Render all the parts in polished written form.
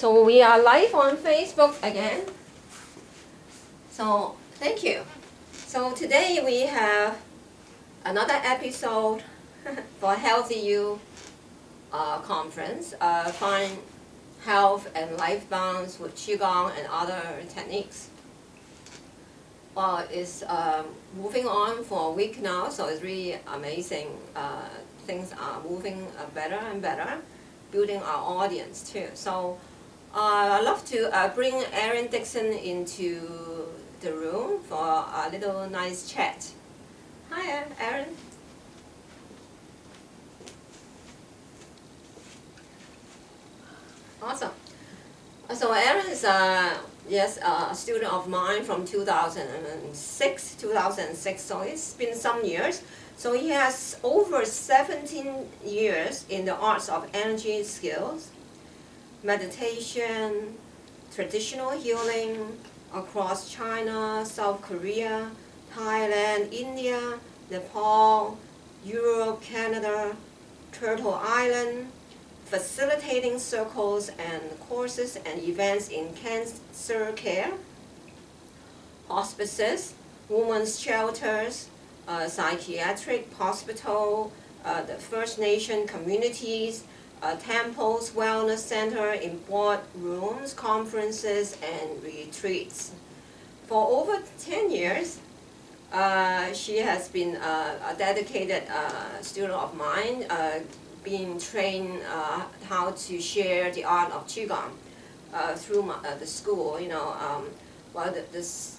So we are live on Facebook again. So thank you. So today we have another episode for Healthy You conference. Find health and life balance with Qigong and other techniques. Well, it's moving on for a week now, so it's really amazing. Things are moving better and better, building our audience too. So I'd love to bring Erin Dixon into the room for a little nice chat. Hi, Erin. Awesome. So Erin is a student of mine from 2006, so it's been some years. So he has over 17 years in the arts of energy skills, meditation, traditional healing across China, South Korea, Thailand, India, Nepal, Europe, Canada, Turtle Island, facilitating circles and courses and events in cancer care, hospices, women's shelters, psychiatric hospital, the First Nation communities, temples, wellness center, in boardrooms, conferences, and retreats. For over 10 years, she has been a dedicated student of mine, being trained how to share the art of Qigong through the school. Well,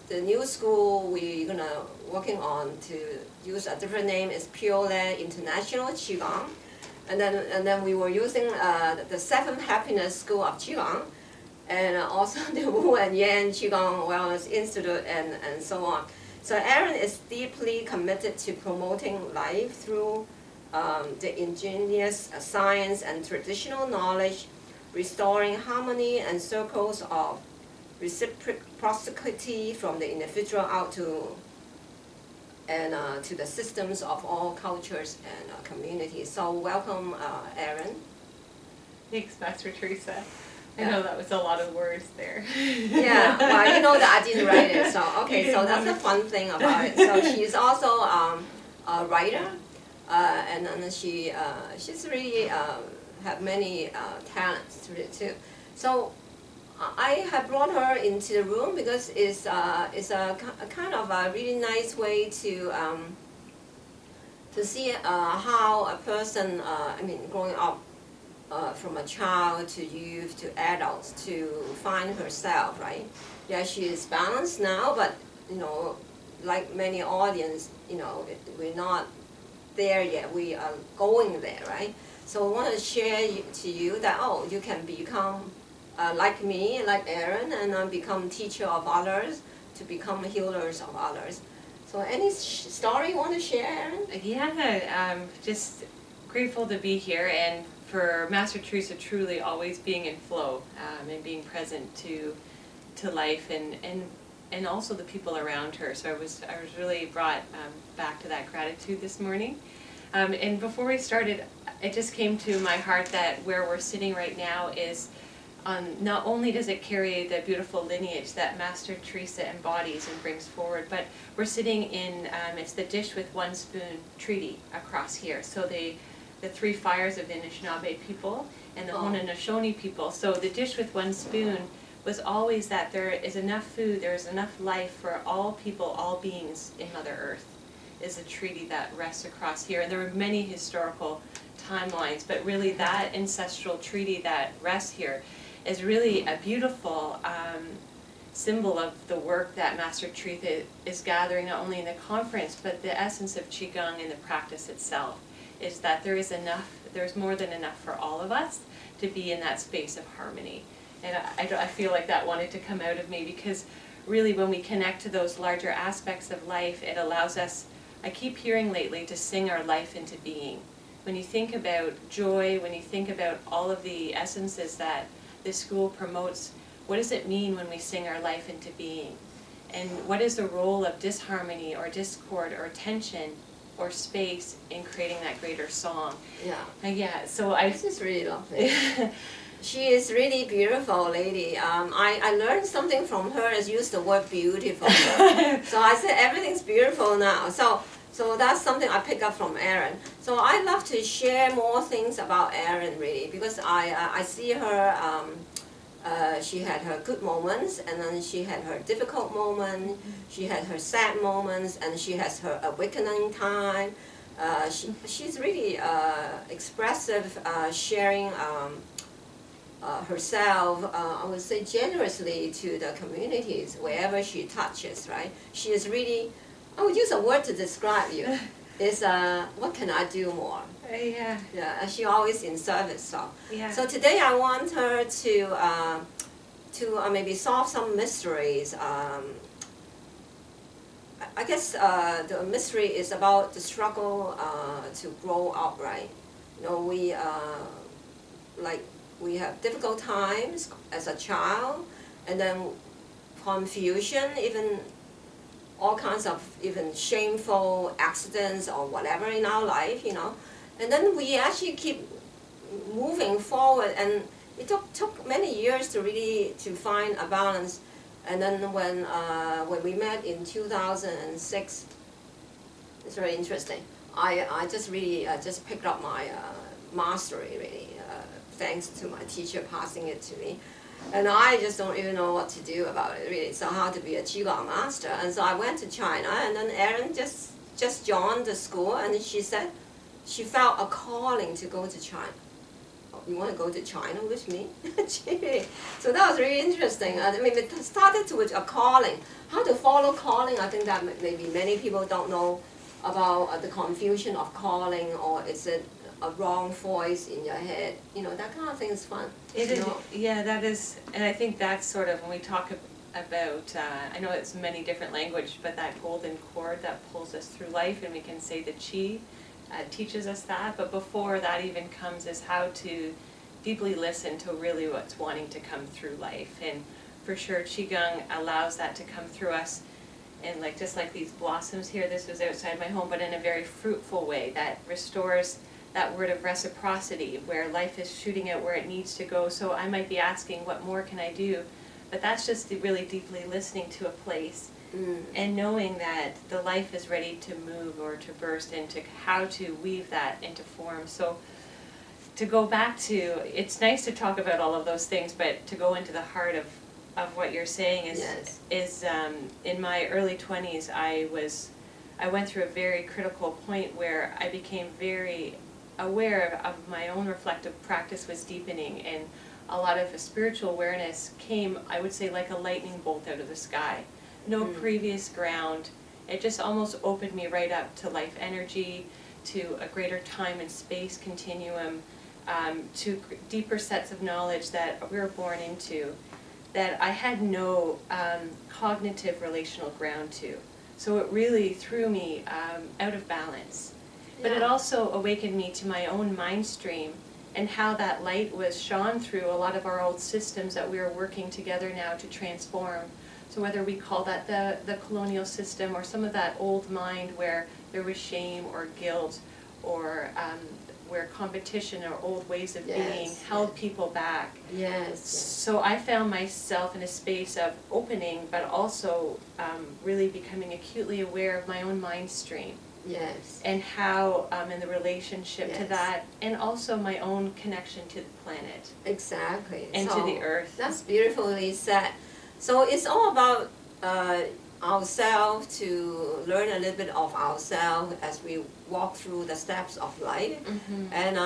the new school we're gonna working on to use a different name is Pure Land International Qigong, and then we were using the Seven Happiness School of Qigong, and also the Wu and Yang Qigong Wellness Institute, and so on. So Erin is deeply committed to promoting life through the ingenious science and traditional knowledge, restoring harmony and circles of reciprocity from the individual out to the systems of all cultures and communities. So welcome, Erin. Thanks, Master Teresa. I know that was a lot of words there. Yeah, well, you know that I didn't write it, so okay, so that's the fun thing about it. So she's also a writer, and then she's really have many talents to it too. So I have brought her into the room because it's a kind of a really nice way to see how a person, growing up from a child to youth to adults to find herself, right? Yeah, she is balanced now, but like many audience, we're not there yet. We are going there, right? So I want to share to you that you can become like me, like Erin, and become teacher of others, to become healers of others. So any story you want to share, Erin? Yeah, just grateful to be here, and for Master Teresa truly always being in flow and being present to life and also the people around her. So I was really brought back to that gratitude this morning. And before we started, it just came to my heart that where we're sitting right now is not only does it carry the beautiful lineage that Master Teresa embodies and brings forward, but we're sitting in, it's the dish with one spoon treaty across here. So the three fires of the Anishinaabe people and the Haudenosaunee people. So the dish with one spoon was always that there is enough food, there is enough life for all people, all beings in Mother Earth, is a treaty that rests across here. And there are many historical timelines, but really that ancestral treaty that rests here is really a beautiful symbol of the work that Master Teresa is gathering, not only in the conference, but the essence of Qigong and the practice itself, is that there is enough, there's more than enough for all of us to be in that space of harmony. And I feel like that wanted to come out of me, because really when we connect to those larger aspects of life, it allows us, I keep hearing lately, to sing our life into being. When you think about joy, when you think about all of the essences that this school promotes, what does it mean when we sing our life into being? And what is the role of disharmony or discord or tension or space in creating that greater song? Yeah. Yeah, so This is really lovely. She is really beautiful lady. I learned something from her is use the word beautiful. So I said everything's beautiful now. So that's something I pick up from Erin. So I love to share more things about Erin really because I see her. She had her good moments, and then she had her difficult moment. She had her sad moments, and she has her awakening time. She's really expressive, sharing herself, I would say generously to the communities wherever she touches, right? She is really, I would use a word to describe you, is what can I do more? Yeah. Yeah, she always in service, so. Yeah. So today I want her to maybe solve some mysteries. I guess the mystery is about the struggle to grow up, right? You know, we have difficult times as a child, and then confusion, even all kinds of even shameful accidents or whatever in our life, you know. And then we actually keep moving forward, and it took many years to really to find a balance. And then when we met in 2006, it's very interesting. I just really just picked up my mastery really, thanks to my teacher passing it to me. And I just don't even know what to do about it really. So how to be a Qigong master. And so I went to China, and then Erin just joined the school, and she said she felt a calling to go to China. You want to go to China with me? So that was really interesting. I mean, it started with a calling. How to follow calling, I think that maybe many people don't know about the confusion of calling, or is it a wrong voice in your head? You know, that kind of thing is fun. It is, yeah, that is, and I think that's sort of, when we talk about, I know it's many different language, but that golden cord that pulls us through life, and we can say the Qi teaches us that, but before that even comes is how to deeply listen to really what's wanting to come through life. And for sure Qigong allows that to come through us, and like just like these blossoms here, this was outside my home, but in a very fruitful way that restores that word of reciprocity, where life is shooting out where it needs to go. So I might be asking, what more can I do? But that's just really deeply listening to a place. And knowing that the life is ready to move or to burst, into how to weave that into form. So to go back to, it's nice to talk about all of those things, but to go into the heart of what you're saying is in my early 20s, I went through a very critical point where I became very aware of my own reflective practice was deepening, and a lot of spiritual awareness came, I would say, like a lightning bolt out of the sky. No previous ground. It just almost opened me right up to life energy, to a greater time and space continuum, to deeper sets of knowledge that we were born into, that I had no cognitive relational ground to. So it really threw me out of balance. But it also awakened me to my own mind stream, and how that light was shone through a lot of our old systems that we are working together now to transform. So whether we call that the colonial system, or some of that old mind where there was shame or guilt, or where competition or old ways of being held people back. So I found myself in a space of opening, but also really becoming acutely aware of my own mind stream. And how in the relationship to that, and also my own connection to the planet. Exactly. And so to the earth. That's beautifully said. So it's all about ourselves, to learn a little bit of ourselves as we walk through the steps of life. And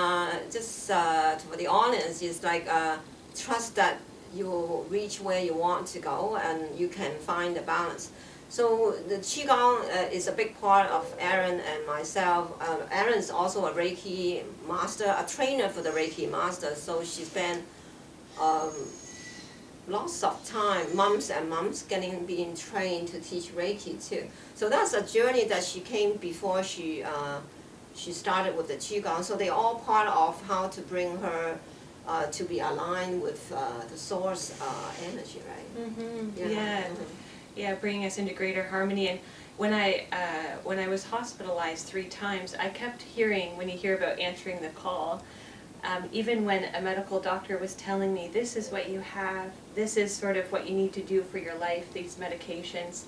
just for the audience, it's like trust that you'll reach where you want to go, and you can find the balance. So the Qigong is a big part of Erin and myself. Erin is also a Reiki master, a trainer for the Reiki master. So she spent lots of time, months and months, being trained to teach Reiki too. So that's a journey that she came before she started with the Qigong. So they're all part of how to bring her to be aligned with the source energy, right? Yeah, bringing us into greater harmony. And when I was hospitalized 3 times, I kept hearing, when you hear about answering the call, even when a medical doctor was telling me, this is what you have, this is sort of what you need to do for your life, these medications.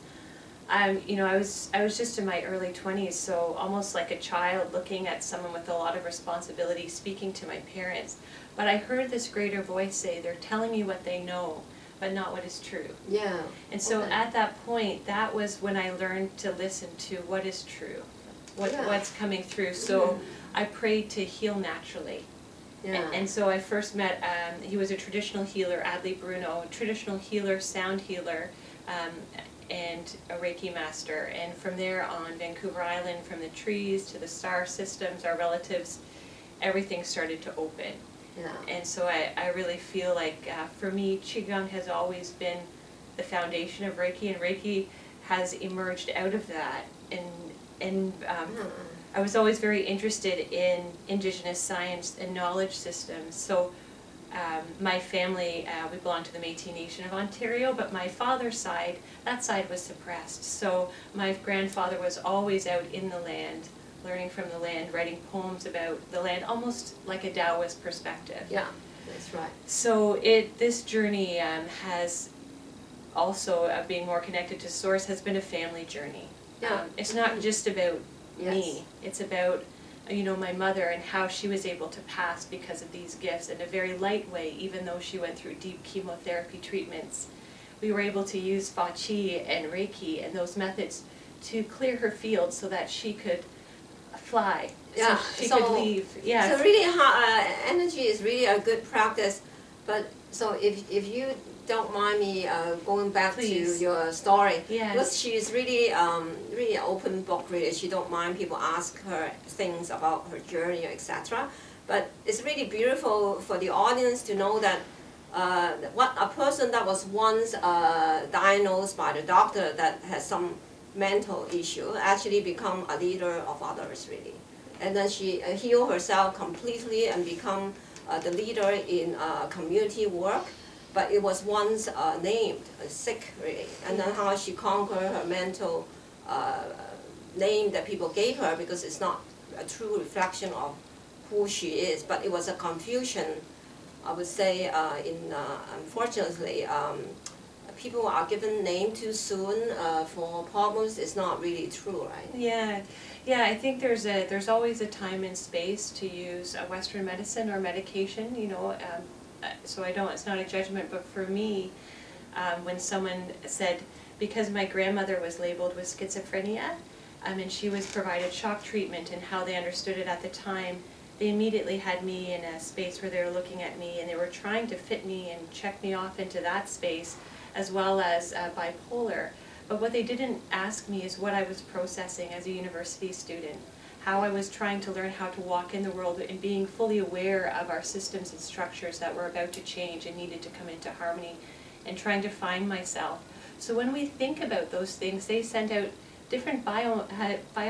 You know, I was just in my early 20s, so almost like a child looking at someone with a lot of responsibility, speaking to my parents. But I heard this greater voice say, they're telling me what they know, but not what is true. Yeah. And so at that point, that was when I learned to listen to what is true, what's coming through. So I prayed to heal naturally. Yeah. And so I first met, he was a traditional healer, Adley Bruno, a traditional healer, sound healer, and a Reiki master. And from there on, Vancouver Island, from the trees to the star systems, our relatives, everything started to open. Yeah. And so I really feel like, for me, Qigong has always been the foundation of Reiki, and Reiki has emerged out of that. And I was always very interested in Indigenous science and knowledge systems. So my family, we belong to the Métis Nation of Ontario, but my father's side, that side was suppressed. So my grandfather was always out in the land, learning from the land, writing poems about the land, almost like a Taoist perspective. Yeah, that's right. So this journey has also, being more connected to Source, has been a family journey. Yeah. It's not just about me. It's about, you know, my mother and how she was able to pass because of these gifts in a very light way, even though she went through deep chemotherapy treatments. We were able to use Fa Qi and Reiki and those methods to clear her field so that she could fly. Yeah. So she could leave. Yeah. So really, energy is really a good practice. But so if you don't mind me going back Please. to your story, Yes. because she's really really an open book. Really, she don't mind people ask her things about her journey, etc. But it's really beautiful for the audience to know that what a person that was once diagnosed by the doctor that has some mental issue actually become a leader of others, really. And then she healed herself completely and become the leader in community work. But it was once named sick, really. And then how she conquered her mental name that people gave her, because it's not a true reflection of who she is, but it was a confusion. I would say, unfortunately, people are given name too soon for problems. It's not really true, right? Yeah, yeah. I think there's always a time and space to use a Western medicine or medication. You know, so it's not a judgment. But for me, when someone said, because my grandmother was labeled with schizophrenia, and she was provided shock treatment, and how they understood it at the time, they immediately had me in a space where they were looking at me and they were trying to fit me and check me off into that space, as well as bipolar. But what they didn't ask me is what I was processing as a university student, how I was trying to learn how to walk in the world and being fully aware of our systems and structures that were about to change and needed to come into harmony, and trying to find myself. So when we think about those things, they send out different bio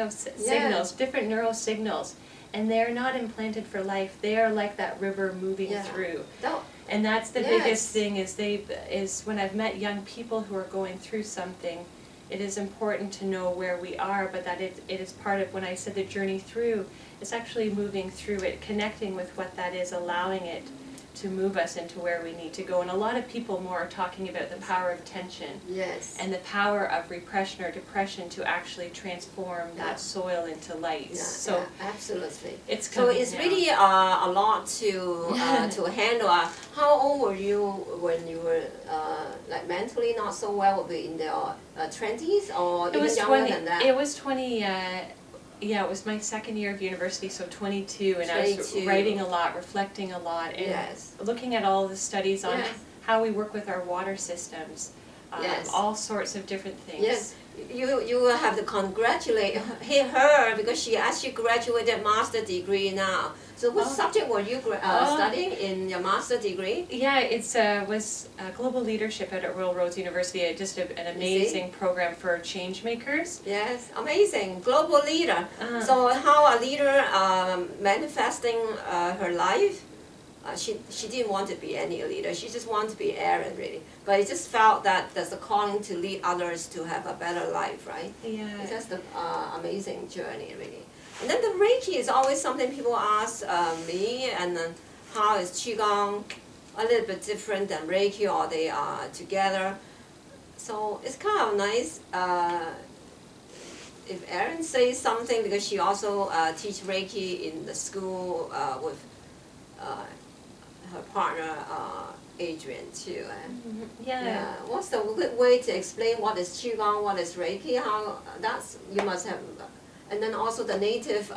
signals, different neural signals, and they're not implanted for life. They are like that river moving through. And that's the biggest thing is when I've met young people who are going through something, it is important to know where we are, but that it is part of, when I said the journey through, it's actually moving through it, connecting with what that is, allowing it to move us into where we need to go. And a lot of people more are talking about the power of tension and the power of repression or depression to actually transform that soil into light. So absolutely. It's so it's really a lot to handle. How old were you when you were like mentally not so well? Were you in the 20s or even younger than that? It was 20. Yeah, it was my second year of university, so 22, and I was writing a lot, reflecting a lot, and looking at all the studies on how we work with our water systems, all sorts of different things. Yes, you will have to congratulate her because she actually graduated master degree now. So what subject were you studying in your master degree? Yeah, it was global leadership at Royal Roads University. Just an amazing program for change makers. Yes, amazing. Global leader. So how a leader manifesting her life, she didn't want to be any leader. She just wanted to be Erin, really. But it just felt that there's a calling to lead others to have a better life, right? Yeah. It's just an amazing journey, really. And then the Reiki is always something people ask me, and how is Qigong a little bit different than Reiki, or they are together. So it's kind of nice if Erin says something, because she also teach Reiki in the school with her partner Adrian too. Yeah. What's the good way to explain what is Qigong, what is Reiki? How that's you must have, and then also the native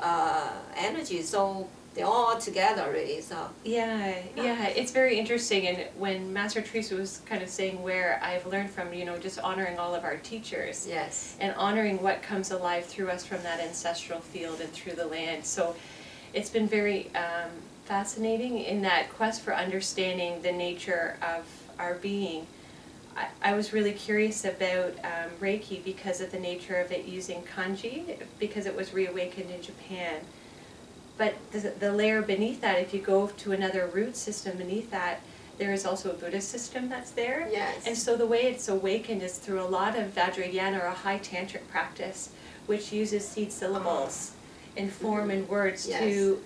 energy. So they're all together really. So Yeah, it's very interesting. And when Master Teresa was kind of saying where I've learned from, just honoring all of our teachers. yes, And honoring what comes alive through us from that ancestral field and through the land. So it's been very fascinating in that quest for understanding the nature of our being. I was really curious about Reiki because of the nature of it using kanji, because it was reawakened in Japan. But the layer beneath that, if you go to another root system beneath that, there is also a Buddhist system that's there. yes. And so the way it's awakened is through a lot of Vajrayana, or a high tantric practice, which uses seed syllables and form and words Yes. to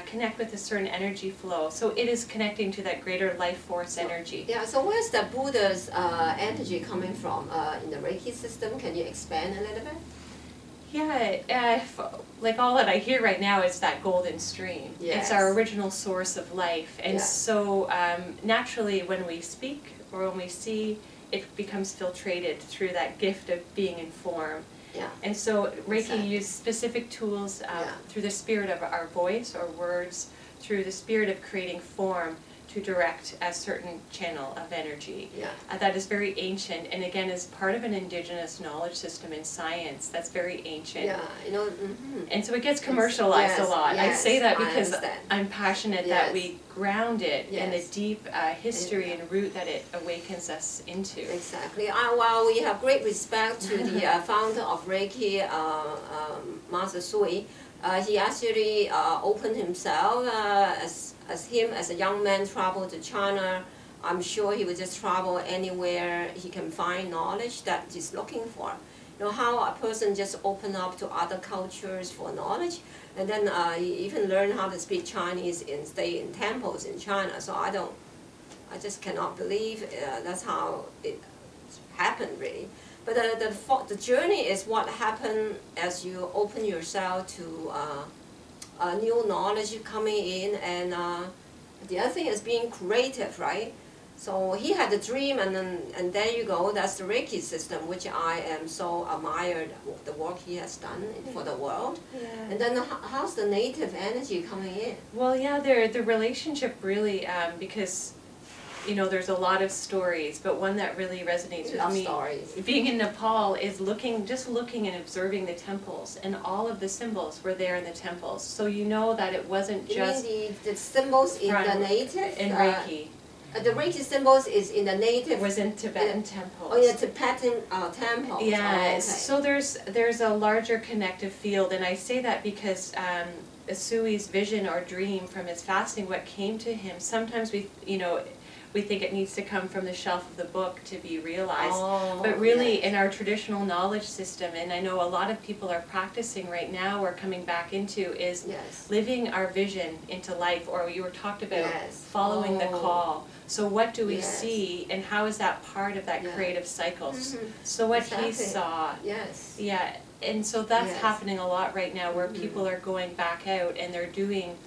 connect with a certain energy flow. So it is connecting to that greater life force energy. Yeah, so where's the Buddha's energy coming from in the Reiki system? Can you expand a little bit? Yeah, like all that I hear right now is that golden stream. Yes. It's our original source of life. And Yeah. so naturally when we speak or when we see, it becomes filtrated through that gift of being in form. Yeah. And so Reiki Exactly. used specific tools Yeah. through the spirit of our voice or words, through the spirit of creating form, to direct a certain channel of energy. Yeah. That is very ancient, and again is part of an indigenous knowledge system in science that's very ancient. Yeah, mhm. And so it gets commercialized Yes, a lot. I yes, say that I because understand. I'm passionate Yes. that we ground it in the Yes. deep history and root that it awakens us into. Exactly. Well, we have great respect to the founder of Reiki, Master Sui. He actually opened himself as a young man traveled to China. I'm sure he would just travel anywhere he can find knowledge that he's looking for. How a person just open up to other cultures for knowledge, and then he even learned how to speak Chinese and stay in temples in China. So I just cannot believe that's how it happened really. But the journey is what happened as you open yourself to new knowledge coming in, and the other thing is being creative, right? So he had a dream, and there you go. That's the Reiki system, which I am so admired the work he has done for the world. Yeah. And then how's the native energy coming in? Well, yeah, the relationship really, because there's a lot of stories, but one that really resonates with Love me, stories. being in Nepal, is just looking and observing the temples, and all of the symbols were there in the temples. So that it wasn't You just mean the symbols in the native? in Reiki. The Reiki symbols is in the native. It was in Tibetan temples. Oh yeah, Tibetan temples. Yeah, Oh, okay. so there's a larger connective field, and I say that because Sui's vision or dream from his fasting, what came to him, sometimes we think it needs to come from the shelf of the book to be realized. Oh, But really, yes. in our traditional knowledge system, and I know a lot of people are practicing right now or coming back into, is Yes. living our vision into life, or you were talked about Yes. following the Oh. call. So what do we Yes. see, and how is that part of that Yeah. creative cycles? Mhm. So what Exactly. he saw, Yes. yeah, and so that's Yes. happening a lot right now, where Mhm. people are going back out and they're doing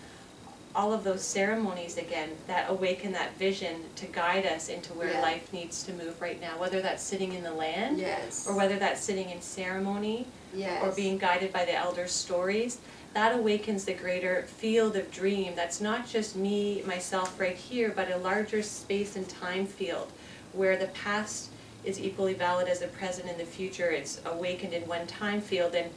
all of those ceremonies again that awaken that vision to guide us into where Yeah. life needs to move right now, whether that's sitting in the land, Yes. or whether that's sitting in ceremony, Yes. or being guided by the elders' stories. That awakens the greater field of dream that's not just me, myself right here, but a larger space and time field where the past is equally valid as the present and the future. It's awakened in one time field. And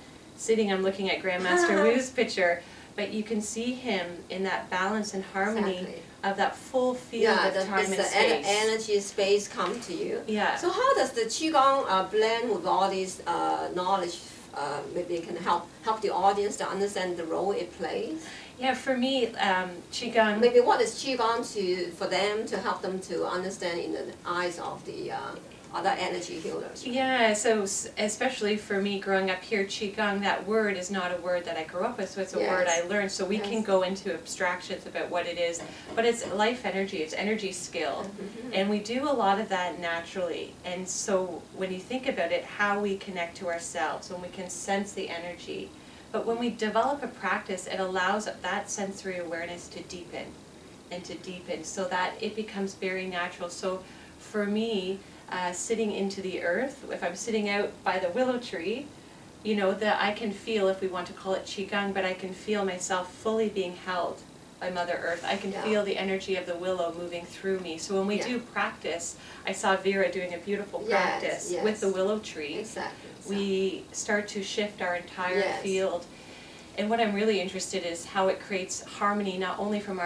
I'm looking at Grandmaster Wu's picture, but you can see him in that balance and harmony Exactly. of that full field Yeah, of time the and space. energy space come to you. Yeah. So how does the Qigong blend with all these knowledge? Maybe it can help the audience to understand the role it plays. Yeah, for me, Qigong. Maybe what is Qigong for them to help them to understand in the eyes of the other energy healers. Yeah, so especially for me growing up here, Qigong, that word is not a word that I grew up with, so it's a word I learned. So we can go into abstractions about what it is, but it's life energy, it's energy skill. And we do a lot of that naturally. And so when you think about it, how we connect to ourselves, when we can sense the energy. But when we develop a practice, it allows that sensory awareness to deepen and to deepen so that it becomes very natural. So for me, sitting into the earth, if I'm sitting out by the willow tree, you know, that I can feel, if we want to call it Qigong, but I can feel myself fully being held by Mother Earth. I can feel the energy of the willow moving through me. So when we do practice, I saw Vera doing a beautiful practice with the willow tree. Exactly. We start to shift our entire field. And what I'm really interested in is how it creates harmony, not only from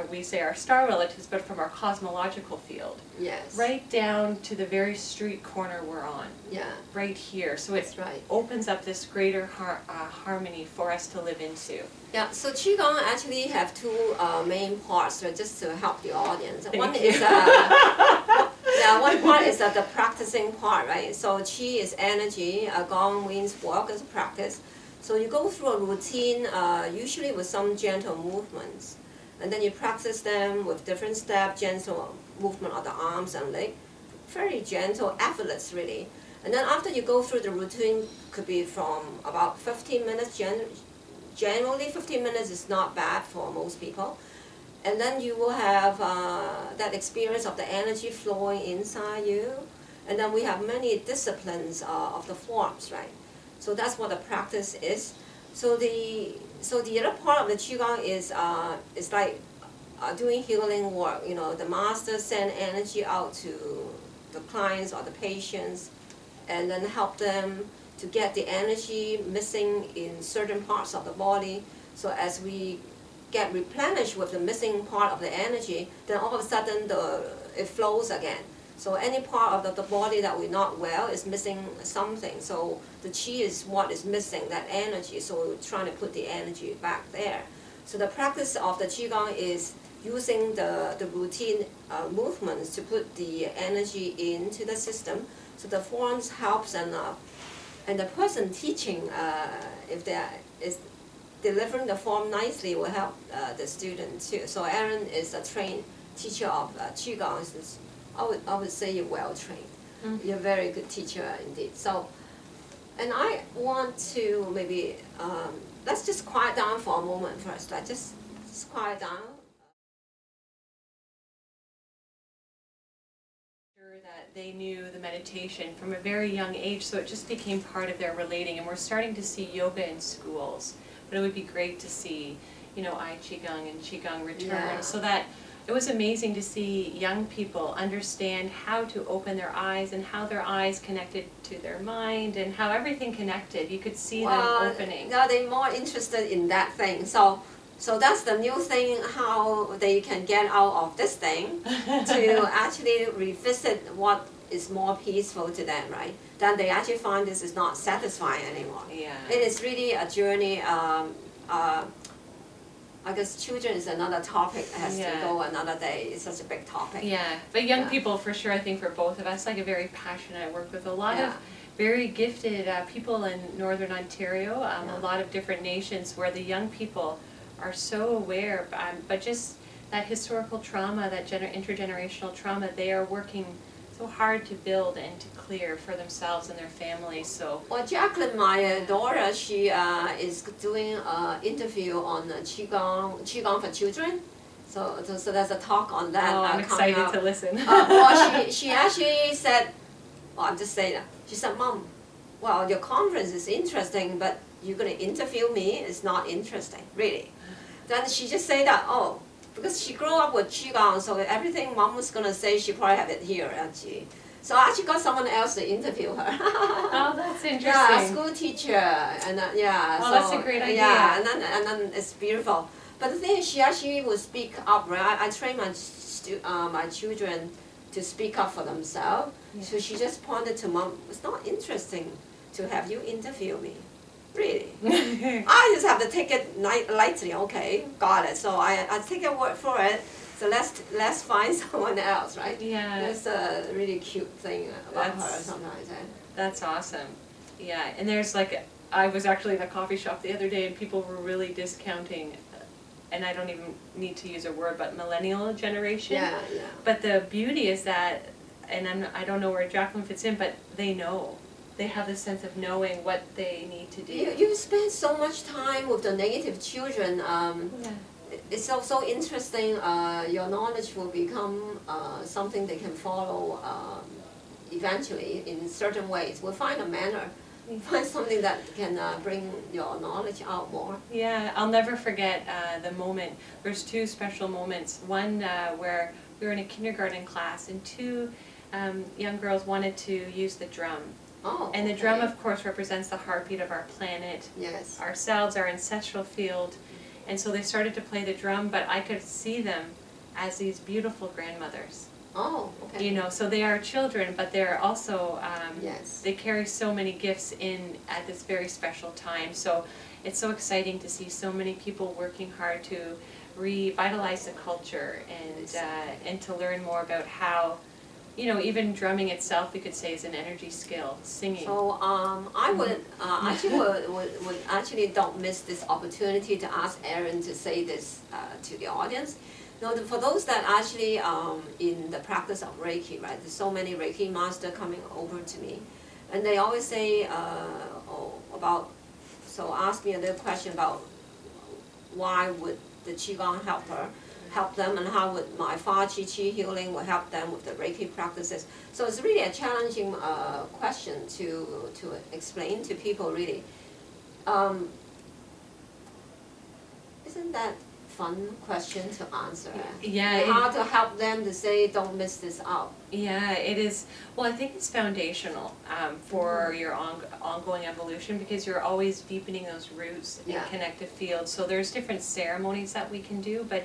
we say our star relatives, but from our cosmological field. Yes. Right down to the very street corner we're on. Yeah. Right here. So it opens up this greater harmony for us to live into. Yeah, so Qigong actually have two main parts, just to help the audience. One part is the practicing part, right? So Qi is energy, Gong means work as a practice. So you go through a routine, usually with some gentle movements, and then you practice them with different steps, gentle movement of the arms and legs, very gentle, effortless really. And then after you go through the routine, could be from about 15 minutes, generally 15 minutes is not bad for most people. And then you will have that experience of the energy flowing inside you. And then we have many disciplines of the forms, right? So that's what the practice is. So the other part of the Qigong is like doing healing work. You know, the master send energy out to the clients or the patients, and then help them to get the energy missing in certain parts of the body. So as we get replenished with the missing part of the energy, then all of a sudden it flows again. So any part of the body that we're not well is missing something. So the Qi is what is missing, that energy. So we're trying to put the energy back there. So the practice of the Qigong is using the routine movements to put the energy into the system. So the forms helps, and the person teaching, if they is delivering the form nicely, will help the student too. So Erin is a trained teacher of Qigong. I would say you're well trained. You're a very good teacher indeed. So, and I want to maybe let's just quiet down for a moment first. Like just quiet down. That they knew the meditation from a very young age, so it just became part of their relating. And we're starting to see yoga in schools, but it would be great to see, you know, Eye Qi Gong and Qigong return, so that it was amazing to see young people understand how to open their eyes and how their eyes connected to their mind and how everything connected. You could see them opening. Now they're more interested in that thing. So that's the new thing, how they can get out of this thing to actually revisit what is more peaceful to them, right? Then they actually find this is not satisfying anymore. Yeah. It is really a journey. I guess children is another topic, has to go another day. It's such a big topic. Yeah, but young people for sure, I think for both of us, like a very passionate, I work with a lot of very gifted people in Northern Ontario, a lot of different nations where the young people are so aware, but just that historical trauma, that intergenerational trauma, they are working so hard to build and to clear for themselves and their families. So well, Jacqueline, my daughter, she is doing an interview on Qigong for children. So there's a talk on that. Oh, I'm excited to listen. Well, she actually said, well, I'm just saying that. She said, Mom, well, your conference is interesting, but you're going to interview me? It's not interesting, really. Then she just said that, oh, because she grew up with Qigong, so everything Mom was going to say, she probably had it here, actually. So I actually got someone else to interview her. Oh, that's interesting. Yeah, a school teacher, and yeah. Oh, so, that's a great idea. Yeah, and then it's beautiful. But the thing is, she actually will speak up, right? I train my children to speak up for themselves. Yeah. So she just pointed to Mom, it's not interesting to have you interview me. Really? I just have to take it lightly, okay, got it. So I take a word for it. So let's find someone else, right? Yeah. That's a really cute thing about her That's- sometimes. That's awesome. Yeah, and there's like, I was actually in a coffee shop the other day and people were really discounting, and I don't even need to use a word, but millennial generation. Yeah, yeah. But the beauty is that, and I don't know where Jacqueline fits in, but they know. They have the sense of knowing what they need to do. You spend so much time with the negative children. Yeah. It's so interesting. Your knowledge will become something they can follow eventually in certain ways. We'll find a manner, find something that can bring your knowledge out more. Yeah, I'll never forget the moment. There's two special moments. One where we were in a kindergarten class and two young girls wanted to use the drum. Oh, And the okay. drum, of course, represents the heartbeat of our planet, Yes. ourselves, our ancestral field. And so they started to play the drum, but I could see them as these beautiful grandmothers. Oh, okay. You know, so they are children, but they're also, Yes. they carry so many gifts in at this very special time. So it's so exciting to see so many people working hard to revitalize the culture and to learn more about how, you know, even drumming itself, we could say, is an energy skill, singing. So I would actually would actually don't miss this opportunity to ask Erin to say this to the audience. You know, for those that actually in the practice of Reiki, right? There's so many Reiki masters coming over to me, and they always say ask me a little question about why would the Qigong help them, and how would my Fa Qi healing will help them with the Reiki practices. So it's really a challenging question to explain to people, really. Isn't that fun question to answer? Yeah, And how to help them to say, don't miss this out. Yeah, it is. Well, I think it's foundational for your ongoing evolution, because you're always deepening those roots and Yeah. connective fields. So there's different ceremonies that we can do, but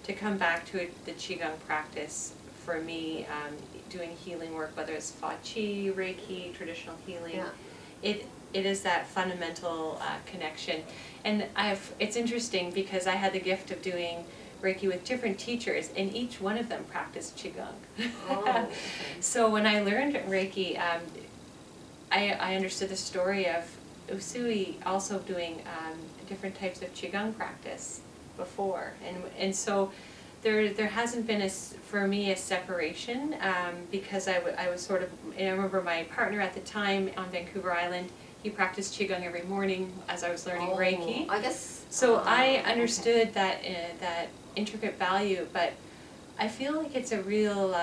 to come back to it, the Qigong practice, for me, doing healing work, whether it's Fa Qi, Reiki, traditional healing, Yeah. it is that fundamental connection. And it's interesting because I had the gift of doing Reiki with different teachers, and each one of them practiced Qigong. Oh, okay. So when I learned Reiki, I understood the story of Usui also doing different types of Qigong practice before, and so there hasn't been for me a separation because I was sort of, and I remember my partner at the time on Vancouver Island, he practiced Qigong every morning as I was learning Reiki. I guess. So I okay. understood that intricate value, but I feel like it's a real,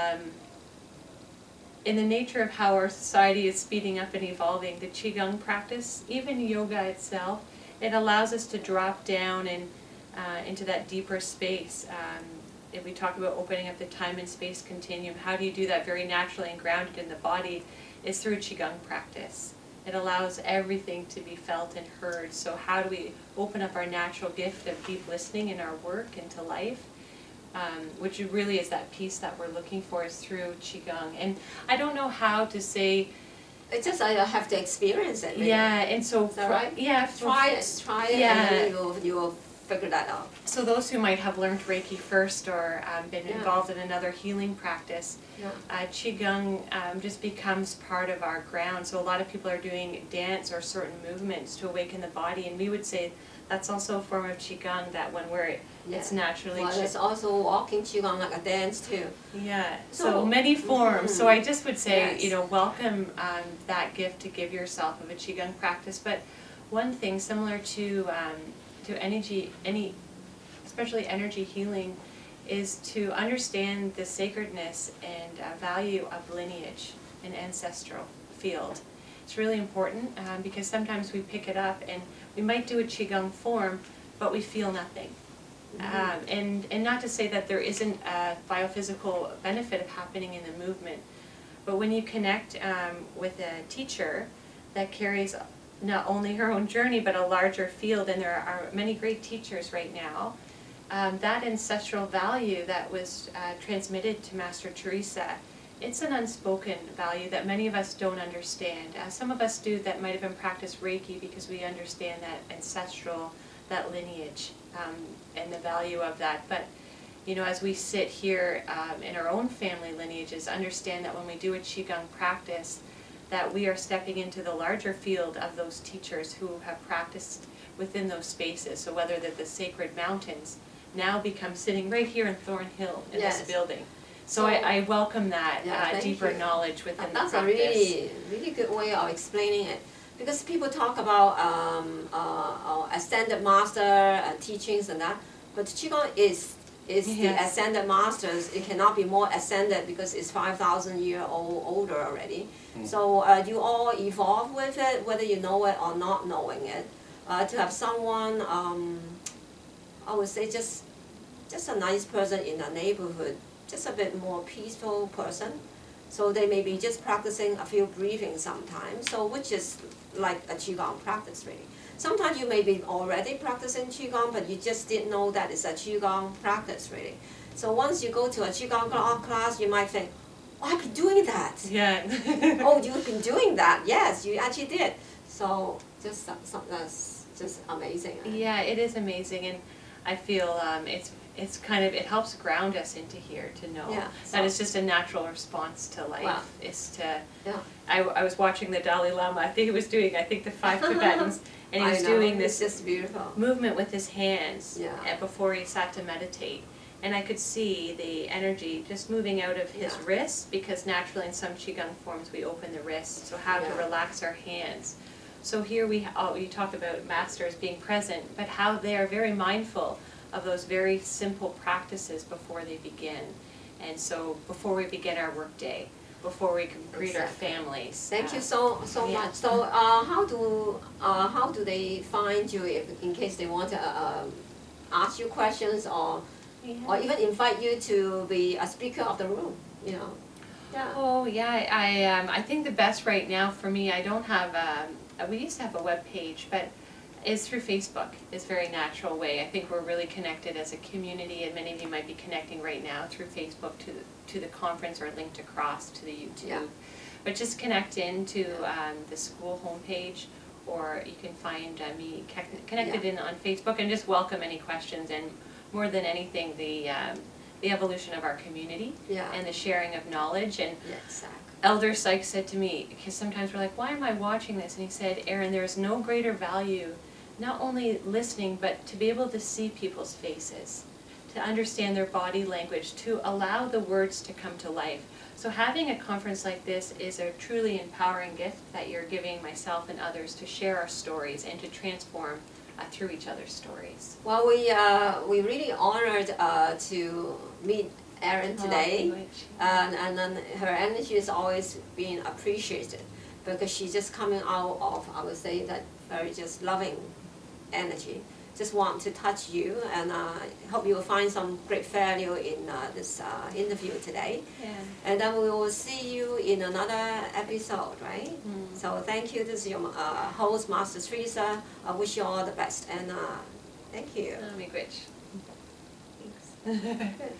in the nature of how our society is speeding up and evolving, the Qigong practice, even yoga itself, it allows us to drop down and into that deeper space. If we talk about opening up the time and space continuum, how do you do that very naturally and grounded in the body is through Qigong practice. It allows everything to be felt and heard. So how do we open up our natural gift of deep listening in our work into life, which really is that peace that we're looking for, is through Qigong. And I don't know how to say. It's just I have to experience it. Really. Yeah, and so Is that right? Yeah, Try it, Yeah. and then you will figure that out. So those who might have learned Reiki first or been Yeah. involved in another healing practice, Yeah. Qigong just becomes part of our ground. So a lot of people are doing dance or certain movements to awaken the body, and we would say that's also a form of Qigong, that when it's naturally. Well, there's also walking Qigong like a dance too. Yeah, so So- many forms. So I just would say, Yes. Welcome that gift to give yourself of a Qigong practice. But one thing similar to energy, especially energy healing, is to understand the sacredness and value of lineage and ancestral field. It's really important because sometimes we pick it up and we might do a Qigong form, but we feel nothing. And not to say that there isn't a biophysical benefit of happening in the movement, but when you connect with a teacher that carries not only her own journey but a larger field, and there are many great teachers right now, that ancestral value that was transmitted to Master Teresa, it's an unspoken value that many of us don't understand. Some of us do that might have been practiced Reiki because we understand that ancestral, that lineage, and the value of that. But you know, as we sit here in our own family lineages, understand that when we do a Qigong practice, that we are stepping into the larger field of those teachers who have practiced within those spaces. So whether they're the sacred mountains, now become sitting right here in Thornhill in Yes. this building. So I welcome that deeper you. knowledge within the That's practice. a really good way of explaining it. Because people talk about ascended master teachings and that, but Qigong is the ascended masters. It cannot be more ascended because it's 5,000 year older already. So you all evolve with it, whether you know it or not knowing it. To have someone, I would say just a nice person in a neighborhood, just a bit more peaceful person. So they may be just practicing a few breathing sometimes, so which is like a Qigong practice really. Sometimes you may be already practicing Qigong, but you just didn't know that it's a Qigong practice really. So once you go to a Qigong class, you might think, oh, I've been doing that. Yeah. Oh, you've been doing that. Yes, you actually did. So just that's just amazing. Yeah, it is amazing, and I feel it's kind of, it helps ground us into here to know that it's just a natural response to life. Wow. Is to, I was watching the Dalai Lama, I think he was doing, the 5 Tibetans, and he was doing this just beautiful movement with his hands before he sat to meditate. And I could see the energy just moving out of his wrists, because naturally in some Qigong forms we open the wrists, so how to relax our hands. So here you talk about masters being present, but how they are very mindful of those very simple practices before they begin. And so before we begin our work day, before we greet our families. Thank you so much. So how do they find you if in case they want to ask you questions or even invite you to be a speaker of the room, you know? Yeah. Oh yeah, I think the best right now for me, I don't have we used to have a web page, but it's through Facebook. It's a very natural way. I think we're really connected as a community, and many of you might be connecting right now through Facebook to the conference or linked across to the YouTube. Yeah. But just connect into the school homepage, or you can find me connected in on Facebook, and just welcome any questions, and more than anything the evolution of our community and the sharing of knowledge. And Elder Sykes said to me, because sometimes we're like, why am I watching this? And he said, Erin, there's no greater value, not only listening, but to be able to see people's faces, to understand their body language, to allow the words to come to life. So having a conference like this is a truly empowering gift that you're giving myself and others to share our stories and to transform through each other's stories. Well, we really honored to meet Erin today, and then her energy is always being appreciated, because she's just coming out of, I would say, that very just loving energy. Just want to touch you, and hope you will find some great value in this interview today. And then we will see you in another episode, right? So thank you. This is your host, Master Teresa. I wish you all the best, and thank you. Thanks. Good.